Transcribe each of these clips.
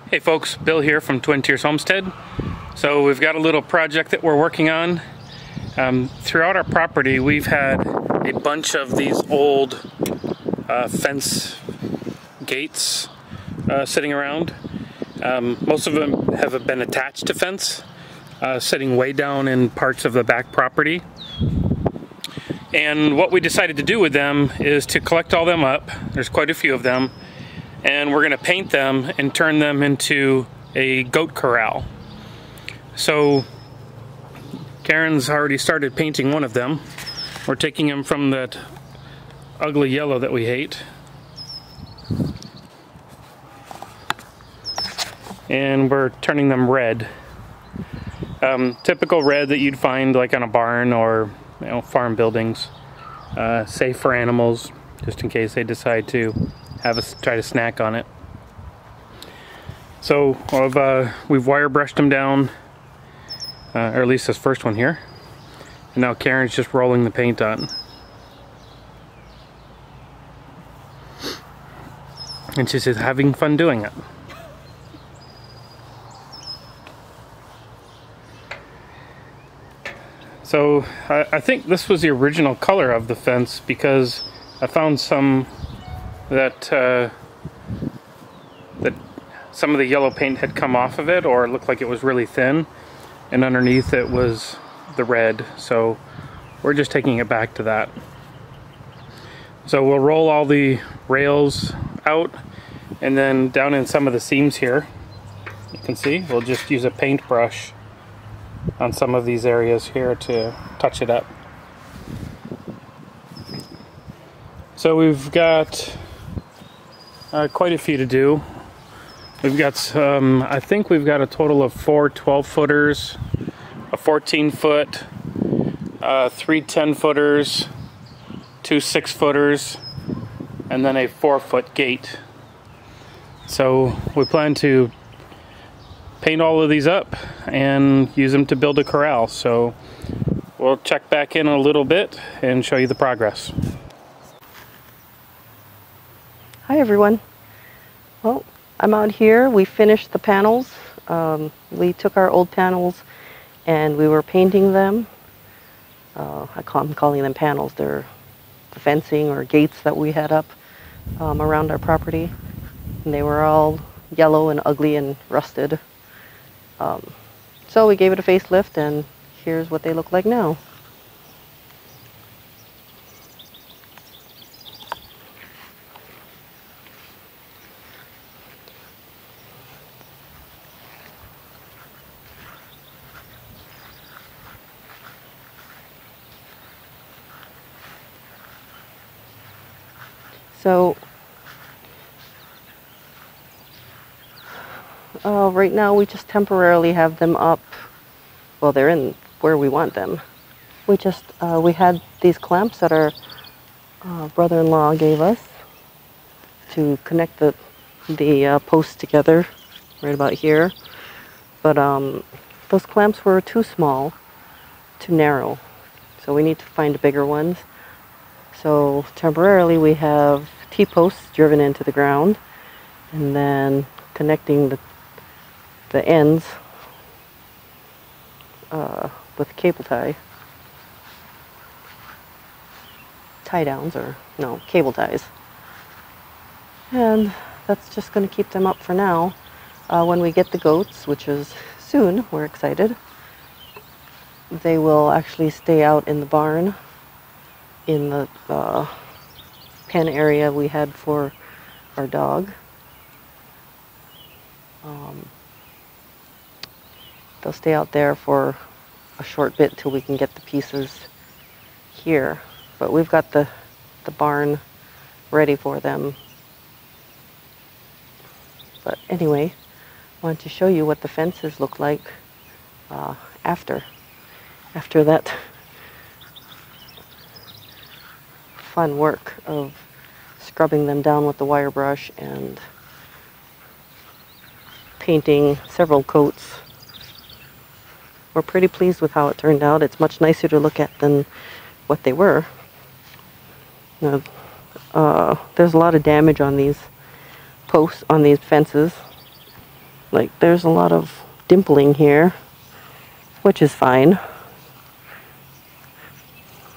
Hey folks, Bill here from Twin Tiers Homestead. So we've got a little project that we're working on. Throughout our property we've had a bunch of these old fence gates sitting around. Most of them have been attached to fence, sitting way down in parts of the back property. And what we decided to do with them is to collect all them up. There's quite a few of them. And we're going to paint them and turn them into a goat corral. So Karen's already started painting one of them. We're taking them from that ugly yellow that we hate, and we're turning them red. Typical red that you'd find like on a barn or farm buildings. Safe for animals, just in case they decide to try to snack on it. So we've wire brushed them down, or at least this first one here, and now Karen's just rolling the paint on. And she's just having fun doing it. So I think this was the original color of the fence, because I found some that some of the yellow paint had come off of it, or it looked like it was really thin, and underneath it was the red. So we're just taking it back to that. So we'll roll all the rails out, and then down in some of the seams here, you can see, we'll just use a paintbrush on some of these areas here to touch it up. So we've got quite a few to do. We've got some, I think we've got a total of 4 12-footers, a 14-foot, 3 10-footers, 2 6-footers, and then a 4-foot gate. So we plan to paint all of these up and use them to build a corral. So we'll check back in a little bit and show you the progress. Hi everyone. Well, I'm out here. We finished the panels. We took our old panels and we were painting them. I'm calling them panels. They're the fencing or gates that we had up around our property. And they were all yellow and ugly and rusted. So we gave it a facelift, and here's what they look like now. So right now we just temporarily have them up. Well, they're in where we want them. We had these clamps that our brother-in-law gave us to connect the posts together right about here. But those clamps were too small, too narrow. So we need to find bigger ones. So temporarily we have T-posts driven into the ground, and then connecting the ends with cable tie downs, or no, cable ties. And that's just going to keep them up for now. When we get the goats, which is soon, we're excited, they will actually stay out in the barn in the pen area we had for our dog. They'll stay out there for a short bit till we can get the pieces here. But we've got the barn ready for them. But anyway, I wanted to show you what the fences look like after that fun work of scrubbing them down with the wire brush and painting several coats. We're pretty pleased with how it turned out. It's much nicer to look at than what they were. You know, there's a lot of damage on these posts, on these fences. Like, there's a lot of dimpling here, which is fine.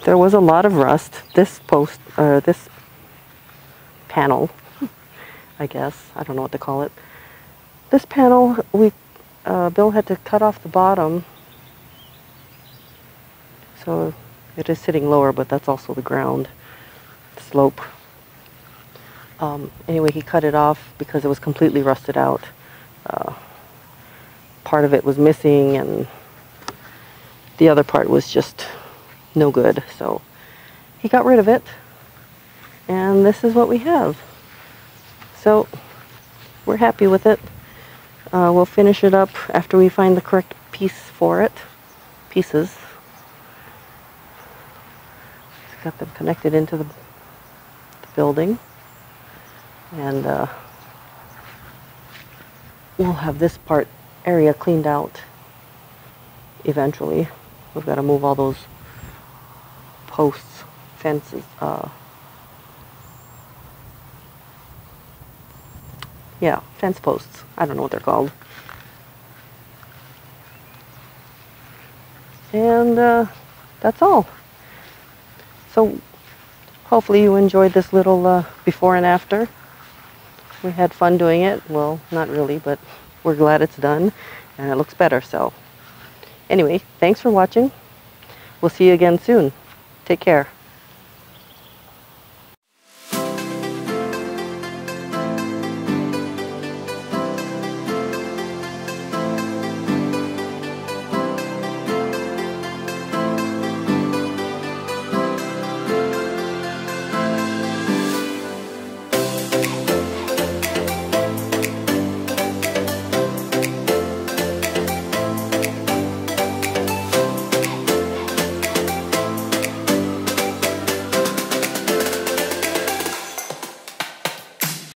There was a lot of rust. This post, this panel, I guess, I don't know what to call it. This panel, Bill had to cut off the bottom, so it is sitting lower, but that's also the ground slope. Anyway, he cut it off because it was completely rusted out. Part of it was missing, and the other part was just no good. So he got rid of it, and this is what we have. So we're happy with it. We'll finish it up after we find the correct piece for it. Pieces. Got them connected into the building, and we'll have this area cleaned out eventually. We've got to move all those posts, fences, yeah, fence posts. I don't know what they're called. And that's all. So hopefully you enjoyed this little before and after. We had fun doing it. Well, not really, but we're glad it's done and it looks better. So anyway, thanks for watching. We'll see you again soon. Take care.